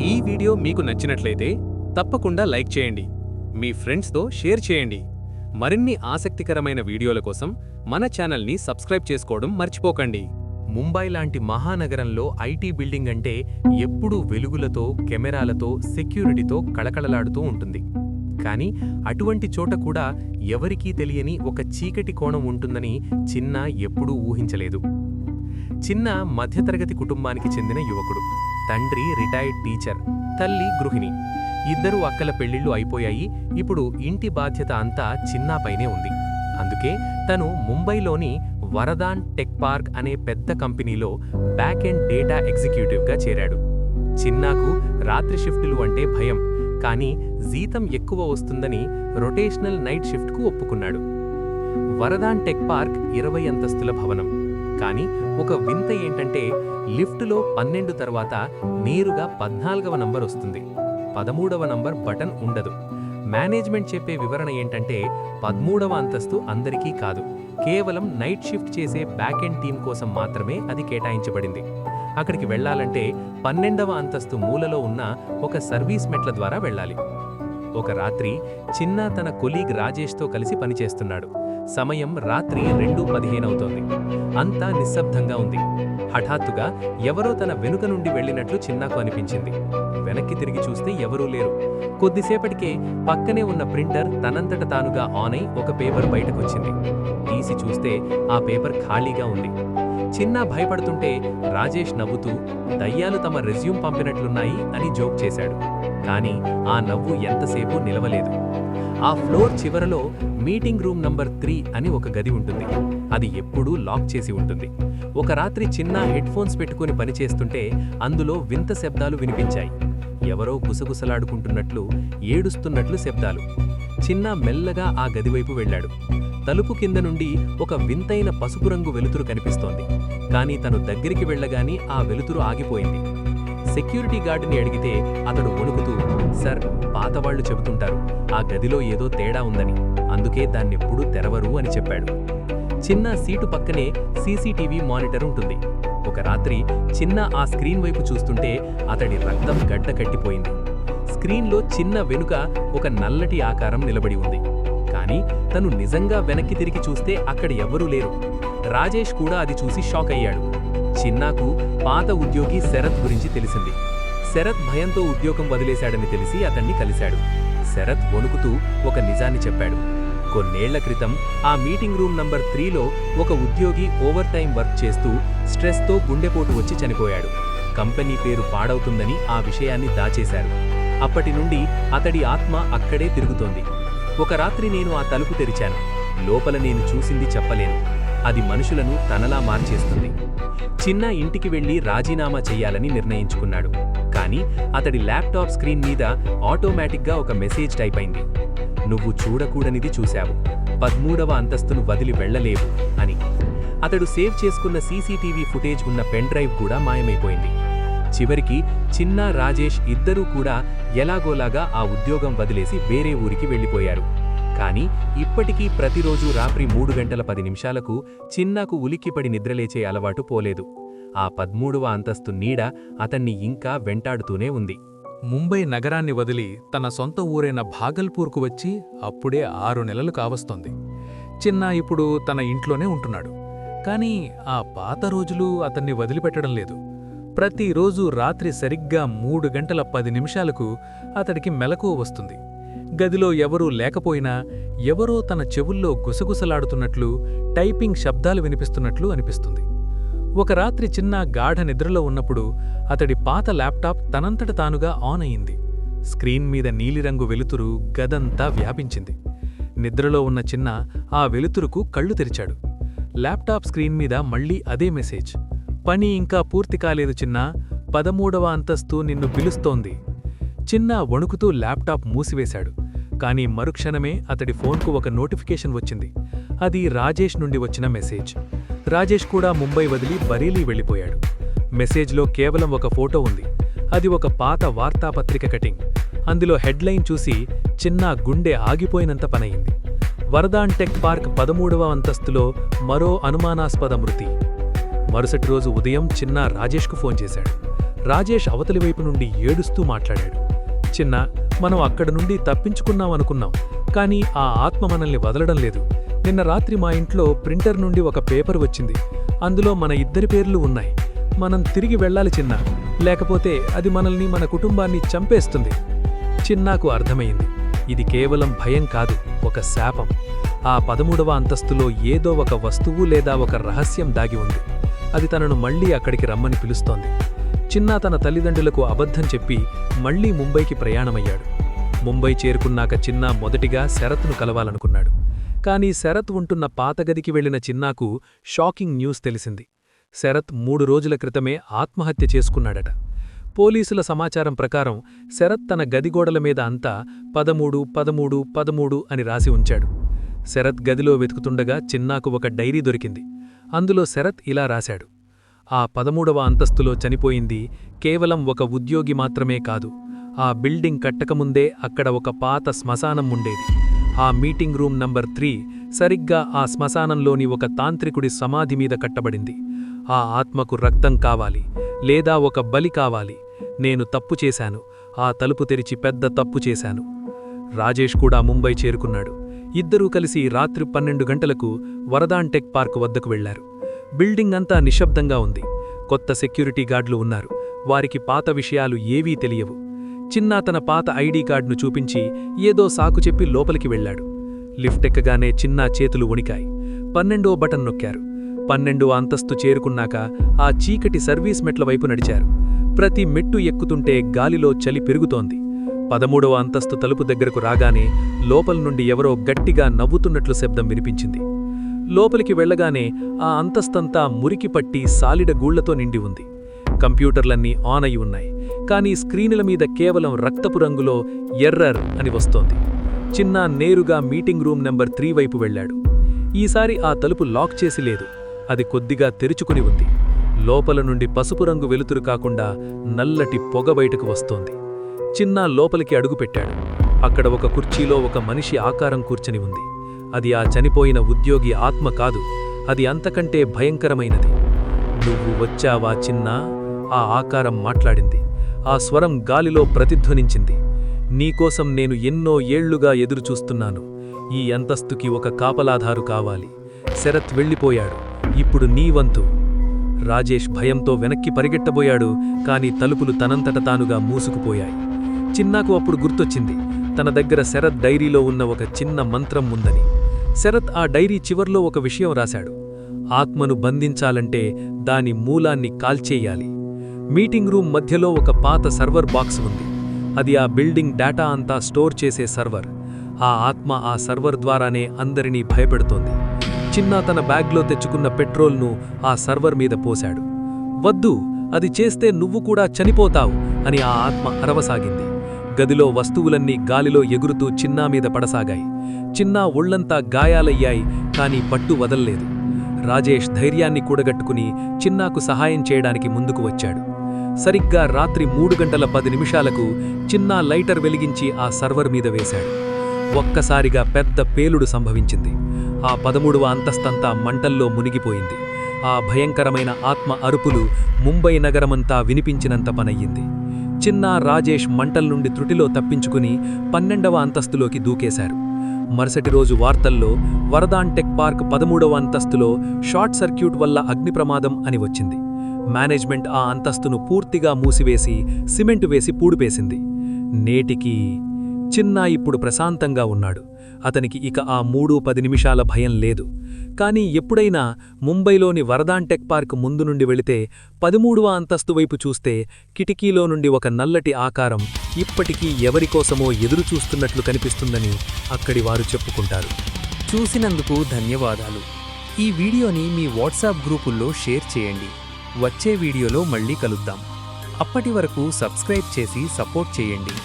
ఈ వీడియో మీకు నచ్చినట్లయితే తప్పకుండా లైక్ చేయండి, మీ ఫ్రెండ్స్తో షేర్ చేయండి. మరిన్ని ఆసక్తికరమైన వీడియోల కోసం మన ఛానల్ని సబ్స్క్రైబ్ చేసుకోవడం మర్చిపోకండి. ముంబై లాంటి మహానగరంలో ఐటీ బిల్డింగ్ అంటే ఎప్పుడూ వెలుగులతో, కెమెరాలతో, సెక్యూరిటీతో కళకళలాడుతూ ఉంటుంది. కానీ అటువంటి చోట కూడా ఎవరికీ తెలియని ఒక చీకటి కోణం ఉంటుందని చిన్న ఎప్పుడూ ఊహించలేదు. చిన్న మధ్యతరగతి కుటుంబానికి చెందిన యువకుడు. తండ్రి రిటైర్డ్ టీచర్, తల్లి గృహిణి. ఇద్దరు అక్కల పెళ్లిళ్లు అయిపోయాయి. ఇప్పుడు ఇంటి బాధ్యత అంతా చిన్నాపైనే ఉంది. అందుకే తను ముంబైలోని వరదాన్ టెక్ పార్క్ అనే పెద్ద కంపెనీలో బ్యాక్ ఎండ్ డేటా ఎగ్జిక్యూటివ్గా చేరాడు. చిన్నాకు రాత్రి షిఫ్టులు అంటే భయం, కానీ జీతం ఎక్కువ వస్తుందని రొటేషనల్ నైట్ షిఫ్ట్కు ఒప్పుకున్నాడు. వరదాన్ టెక్ పార్క్ 20 అంతస్తుల భవనం. కానీ ఒక వింత ఏంటంటే లిఫ్టులో 12 తర్వాత నేరుగా 14వ నంబర్ వస్తుంది. 13వ నంబర్ బటన్ ఉండదు. మేనేజ్మెంట్ చెప్పే వివరణ ఏంటంటే 13వ అంతస్తు అందరికీ కాదు, కేవలం నైట్ షిఫ్ట్ చేసే బ్యాక్ ఎండ్ టీం కోసం మాత్రమే అది కేటాయించబడింది. అక్కడికి వెళ్లాలంటే 12వ అంతస్తు మూలలో ఉన్న ఒక సర్వీస్ మెట్ల ద్వారా వెళ్ళాలి. ఒక రాత్రి చిన్న తన కొలీగ్ రాజేష్తో కలిసి పనిచేస్తున్నాడు. సమయం రాత్రి 2:15 అవుతోంది. అంతా నిశ్శబ్దంగా ఉంది. హఠాత్తుగా ఎవరో తన వెనుక నుండి వెళ్ళినట్లు చిన్నాకు అనిపించింది. వెనక్కి తిరిగి చూస్తే ఎవరూ లేరు. కొద్దిసేపటికే పక్కనే ఉన్న ప్రింటర్ తనంతట తానుగా ఆన్ అయి ఒక పేపర్ బయటకొచ్చింది. తీసి చూస్తే ఆ పేపర్ ఖాళీగా ఉంది. చిన్న భయపడుతుంటే రాజేష్ నవ్వుతూ దయ్యాలు తమ రెజ్యూమ్ పంపినట్లున్నాయి అని జోక్ చేశాడు. కానీ ఆ నవ్వు ఎంతసేపు నిలవలేదు. ఆ ఫ్లోర్ చివరలో మీటింగ్ రూమ్ నంబర్ 3 అని ఒక గది ఉంటుంది. అది ఎప్పుడూ లాక్ చేసి ఉంటుంది. ఒక రాత్రి చిన్న హెడ్ ఫోన్స్ పెట్టుకుని పనిచేస్తుంటే అందులో వింత శబ్దాలు వినిపించాయి. ఎవరో గుసగుసలాడుకుంటున్నట్లు, ఏడుస్తున్నట్లు శబ్దాలు. చిన్న మెల్లగా ఆ గదివైపు వెళ్ళాడు. తలుపు కింద నుండి ఒక వింతైన పసుపు రంగు వెలుతురు కనిపిస్తోంది. కానీ తను దగ్గరికి వెళ్ళగానే ఆ వెలుతురు ఆగిపోయింది. సెక్యూరిటీ గార్డుని అడిగితే అతడు వణుకుతూ, "సార్, పాతవాళ్లు చెబుతుంటారు ఆ గదిలో ఏదో తేడా ఉందని, అందుకే దాన్నెప్పుడూ తెరవరు" అని చెప్పాడు. చిన్న సీటు పక్కనే సీసీటీవీ మానిటర్ ఉంటుంది. ఒక రాత్రి చిన్న ఆ స్క్రీన్ వైపు చూస్తుంటే అతడి రక్తం గడ్డ కట్టిపోయింది. స్క్రీన్లో చిన్న వెనుక ఒక నల్లటి ఆకారం నిలబడి ఉంది. కానీ తను నిజంగా వెనక్కి తిరిగి చూస్తే అక్కడ ఎవ్వరూ లేరు. రాజేష్ కూడా అది చూసి షాక్ అయ్యాడు. చిన్నాకు పాత ఉద్యోగి శరత్ గురించి తెలిసింది. శరత్ భయంతో ఉద్యోగం వదిలేశాడని తెలిసి అతన్ని కలిశాడు. శరత్ వణుకుతూ ఒక నిజాన్ని చెప్పాడు. కొన్నేళ్ల క్రితం ఆ మీటింగ్ రూమ్ నంబర్ 3లో ఒక ఉద్యోగి ఓవర్ టైం వర్క్ చేస్తూ స్ట్రెస్తో గుండెపోటు వచ్చి చనిపోయాడు. కంపెనీ పేరు పాడవుతుందని ఆ విషయాన్ని దాచేశారు. అప్పటి నుండి అతడి ఆత్మ అక్కడే తిరుగుతోంది. ఒక రాత్రి నేను ఆ తలుపు తెరిచాను. లోపల నేను చూసింది చెప్పలేను. అది మనుషులను తనలా మార్చేస్తుంది. చిన్న ఇంటికి వెళ్లి రాజీనామా చెయ్యాలని నిర్ణయించుకున్నాడు. కానీ అతడి ల్యాప్టాప్ స్క్రీన్ మీద ఆటోమేటిక్గా ఒక మెసేజ్ టైప్ అయింది. "నువ్వు చూడకూడనిది చూశావు, 13వ అంతస్తును వదిలి వెళ్లలేవు" అని. అతడు సేవ్ చేసుకున్న సీసీటీవీ ఫుటేజ్ ఉన్న పెన్ డ్రైవ్ కూడా మాయమైపోయింది. చివరికి చిన్న, రాజేష్ ఇద్దరూ కూడా ఎలాగోలాగా ఆ ఉద్యోగం వదిలేసి వేరే ఊరికి వెళ్ళిపోయారు. కానీ ఇప్పటికీ ప్రతిరోజు రాత్రి 3:10 చిన్నాకు ఉలిక్కిపడి నిద్రలేచే అలవాటు పోలేదు. ఆ 13వ అంతస్తు నీడ అతన్ని ఇంకా వెంటాడుతూనే ఉంది. ముంబై నగరాన్ని వదిలి తన సొంత ఊరైన భాగల్పూర్కు వచ్చి అప్పుడే 6 నెలలు కావస్తోంది. చిన్న ఇప్పుడు తన ఇంట్లోనే ఉంటున్నాడు. కానీ ఆ పాత రోజులు అతన్ని వదిలిపెట్టడం లేదు. ప్రతిరోజు రాత్రి సరిగ్గా 3:10 అతడికి మెలకువ వస్తుంది. గదిలో ఎవరూ లేకపోయినా ఎవరో తన చెవుల్లో గుసగుసలాడుతున్నట్లు, టైపింగ్ శబ్దాలు వినిపిస్తున్నట్లు అనిపిస్తుంది. ఒక రాత్రి చిన్న గాఢ నిద్రలో ఉన్నప్పుడు అతడి పాత ల్యాప్టాప్ తనంతట తానుగా ఆన్ అయింది. స్క్రీన్ మీద నీలిరంగు వెలుతురు గదంతా వ్యాపించింది. నిద్రలో ఉన్న చిన్న ఆ వెలుతురుకు కళ్ళు తెరిచాడు. ల్యాప్టాప్ స్క్రీన్ మీద మళ్లీ అదే మెసేజ్. "పని ఇంకా పూర్తి కాలేదు చిన్న, 13వ అంతస్తు నిన్ను పిలుస్తోంది." చిన్న వణుకుతూ ల్యాప్టాప్ మూసివేశాడు. కానీ మరుక్షణమే అతడి ఫోన్కు ఒక నోటిఫికేషన్ వచ్చింది. అది రాజేష్ నుండి వచ్చిన మెసేజ్. రాజేష్ కూడా ముంబై వదిలి బరేలీ వెళ్ళిపోయాడు. మెసేజ్లో కేవలం ఒక ఫోటో ఉంది. అది ఒక పాత వార్తాపత్రిక కటింగ్. అందులో హెడ్లైన్ చూసి చిన్న గుండె ఆగిపోయినంత పనయింది. వరదాన్ టెక్ పార్క్ 13వ అంతస్తులో మరో అనుమానాస్పద మృతి. మరుసటి రోజు ఉదయం చిన్న రాజేష్కు ఫోన్ చేశాడు. రాజేష్ అవతలి వైపు నుండి ఏడుస్తూ మాట్లాడాడు. చిన్నా, మనం అక్కడి నుండి తప్పించుకున్నామనుకున్నాం, కానీ ఆ ఆత్మ మనల్ని వదలడం లేదు. నిన్న రాత్రి మా ఇంట్లో ప్రింటర్ నుండి ఒక పేపర్ వచ్చింది. అందులో మన ఇద్దరి పేర్లు ఉన్నాయి. మనం తిరిగి వెళ్ళాలి చిన్నా, లేకపోతే అది మనల్ని, మన కుటుంబాన్ని చంపేస్తుంది. చిన్నాకు అర్థమైంది, ఇది కేవలం భయం కాదు, ఒక శాపం. ఆ 13వ అంతస్తులో ఏదో ఒక వస్తువు లేదా ఒక రహస్యం దాగి ఉంది. అది తనను మళ్లీ అక్కడికి రమ్మని పిలుస్తోంది. చిన్నా తన తల్లిదండ్రులకు అబద్ధం చెప్పి మళ్లీ ముంబైకి ప్రయాణమయ్యాడు. ముంబై చేరుకున్నాక చిన్నా మొదటిగా శరత్ను కలవాలనుకున్నాడు. కానీ శరత్ ఉంటున్న పాతగదికి వెళ్లిన చిన్నాకు షాకింగ్ న్యూస్ తెలిసింది. శరత్ 3 రోజుల క్రితమే ఆత్మహత్య చేసుకున్నాడట. పోలీసుల సమాచారం ప్రకారం శరత్ తన గదిగోడల మీద అంతా 13, 13, 13 అని రాసి ఉంచాడు. శరత్ గదిలో వెతుకుతుండగా చిన్నాకు ఒక డైరీ దొరికింది. అందులో శరత్ ఇలా రాశాడు: ఆ 13వ అంతస్తులో చనిపోయింది కేవలం ఒక ఉద్యోగి మాత్రమే కాదు. ఆ బిల్డింగ్ కట్టకముందే అక్కడ ఒక పాత శ్మశానం ఉండేది. ఆ మీటింగ్ రూమ్ నంబర్ 3 సరిగ్గా ఆ శ్మశానంలోని ఒక తాంత్రికుడి సమాధి మీద కట్టబడింది. ఆ ఆత్మకు రక్తం కావాలి, లేదా ఒక బలి కావాలి. నేను తప్పు చేశాను, ఆ తలుపు తెరిచి పెద్ద తప్పు చేశాను. రాజేష్ కూడా ముంబై చేరుకున్నాడు. ఇద్దరూ కలిసి రాత్రి 12 గంటలకు వరదాన్ టెక్ పార్క్ వద్దకు వెళ్లారు. బిల్డింగ్ అంతా నిశ్శబ్దంగా ఉంది. కొత్త సెక్యూరిటీ గార్డులు ఉన్నారు. వారికి పాత విషయాలు ఏవీ తెలియవు. చిన్నా తన పాత ఐడీ కార్డును చూపించి ఏదో సాకు చెప్పి లోపలికి వెళ్లాడు. లిఫ్ట్ ఎక్కగానే చిన్నా చేతులు వణికాయి. 12వ బటన్ నొక్కారు. 12వ అంతస్తు చేరుకున్నాక ఆ చీకటి సర్వీస్ మెట్ల వైపు నడిచారు. ప్రతి మెట్టు ఎక్కుతుంటే గాలిలో చలి పెరుగుతోంది. 13వ అంతస్తు తలుపు దగ్గరకు రాగానే లోపల నుండి ఎవరో గట్టిగా నవ్వుతున్నట్లు శబ్దం వినిపించింది. లోపలికి వెళ్లగానే ఆ అంతస్తంతా మురికి పట్టి సాలిడ గూళ్లతో నిండి ఉంది. కంప్యూటర్లన్నీ ఆన్ అయి ఉన్నాయి. కానీ స్క్రీనుల మీద కేవలం రక్తపు రంగులో ఎర్రర్ అని వస్తోంది. చిన్నా నేరుగా మీటింగ్ రూమ్ నెంబర్ 3 వైపు వెళ్లాడు. ఈసారి ఆ తలుపు లాక్ చేసి లేదు. అది కొద్దిగా తెరుచుకుని ఉంది. లోపల నుండి పసుపు రంగు వెలుతురు కాకుండా నల్లటి పొగ బయటకు వస్తోంది. చిన్నా లోపలికి అడుగుపెట్టాడు. అక్కడ ఒక కుర్చీలో ఒక మనిషి ఆకారం కూర్చొని ఉంది. అది ఆ చనిపోయిన ఉద్యోగి ఆత్మ కాదు, అది అంతకంటే భయంకరమైనది. నువ్వు వచ్చావా చిన్నా? ఆ ఆకారం మాట్లాడింది. ఆ స్వరం గాలిలో ప్రతిధ్వనించింది. నీకోసం నేను ఎన్నో ఏళ్లుగా ఎదురుచూస్తున్నాను. ఈ అంతస్తుకి ఒక కాపలాదారు కావాలి. శరత్ వెళ్ళిపోయాడు. ఇప్పుడు నీ వంతు. రాజేష్ భయంతో వెనక్కి పరిగెట్టబోయాడు. కాని తలుపులు తనంతట తానుగా మూసుకుపోయాయి. చిన్నాకు అప్పుడు గుర్తొచ్చింది, తన దగ్గర శరత్ డైరీలో ఉన్న ఒక చిన్న మంత్రం ఉందని. శరత్ ఆ డైరీ చివర్లో ఒక విషయం రాశాడు: ఆత్మను బంధించాలంటే దాని మూలాన్ని కాల్చేయాలి. మీటింగ్ రూమ్ మధ్యలో ఒక పాత సర్వర్ బాక్స్ ఉంది. అది ఆ బిల్డింగ్ డేటా అంతా స్టోర్ చేసే సర్వర్. ఆ ఆత్మ ఆ సర్వర్ ద్వారానే అందరినీ భయపెడుతోంది. చిన్నా తన బ్యాగ్లో తెచ్చుకున్న పెట్రోల్ను ఆ సర్వర్ మీద పోశాడు. వద్దు, అది చేస్తే నువ్వు కూడా చనిపోతావు అని ఆ ఆత్మ అరవసాగింది. గదిలో వస్తువులన్నీ గాలిలో ఎగురుతూ చిన్నా మీద పడసాగాయి. చిన్నా ఒళ్లంతా గాయాలయ్యాయి, కానీ పట్టు వదల్లేదు. రాజేష్ ధైర్యాన్ని కూడగట్టుకుని చిన్నాకు సహాయం చేయడానికి ముందుకు వచ్చాడు. సరిగ్గా రాత్రి 3:10 చిన్నా లైటర్ వెలిగించి ఆ సర్వర్ మీద వేశాడు. ఒక్కసారిగా పెద్ద పేలుడు సంభవించింది. ఆ 13వ అంతస్తంతా మంటల్లో మునిగిపోయింది. ఆ భయంకరమైన ఆత్మ అరుపులు ముంబై నగరమంతా వినిపించినంత పనయ్యింది. చిన్నా, రాజేష్ మంటల్నుండి త్రుటిలో తప్పించుకుని 12వ అంతస్తులోకి దూకేశారు. మరుసటి రోజు వార్తల్లో వరదాన్ టెక్ పార్క్ 13వ అంతస్తులో షార్ట్ సర్క్యూట్ వల్ల అగ్నిప్రమాదం అని వచ్చింది. మేనేజ్మెంట్ ఆ అంతస్తును పూర్తిగా మూసివేసి సిమెంటు వేసి పూడుపేసింది. నేటికి చిన్నా ఇప్పుడు ప్రశాంతంగా ఉన్నాడు. అతనికి ఇక ఆ 3:10 భయం లేదు. కానీ ఎప్పుడైనా ముంబైలోని వరదాన్ టెక్ పార్క్ ముందు నుండి వెళితే 13వ అంతస్తు వైపు చూస్తే కిటికీలో నుండి ఒక నల్లటి ఆకారం ఇప్పటికీ ఎవరికోసమో ఎదురుచూస్తున్నట్లు కనిపిస్తుందని అక్కడి వారు చెప్పుకుంటారు. చూసినందుకు ధన్యవాదాలు. ఈ వీడియోని మీ వాట్సాప్ గ్రూపుల్లో షేర్ చేయండి. వచ్చే వీడియోలో మళ్ళీ కలుద్దాం. అప్పటి వరకు సబ్స్క్రైబ్ చేసి సపోర్ట్ చేయండి.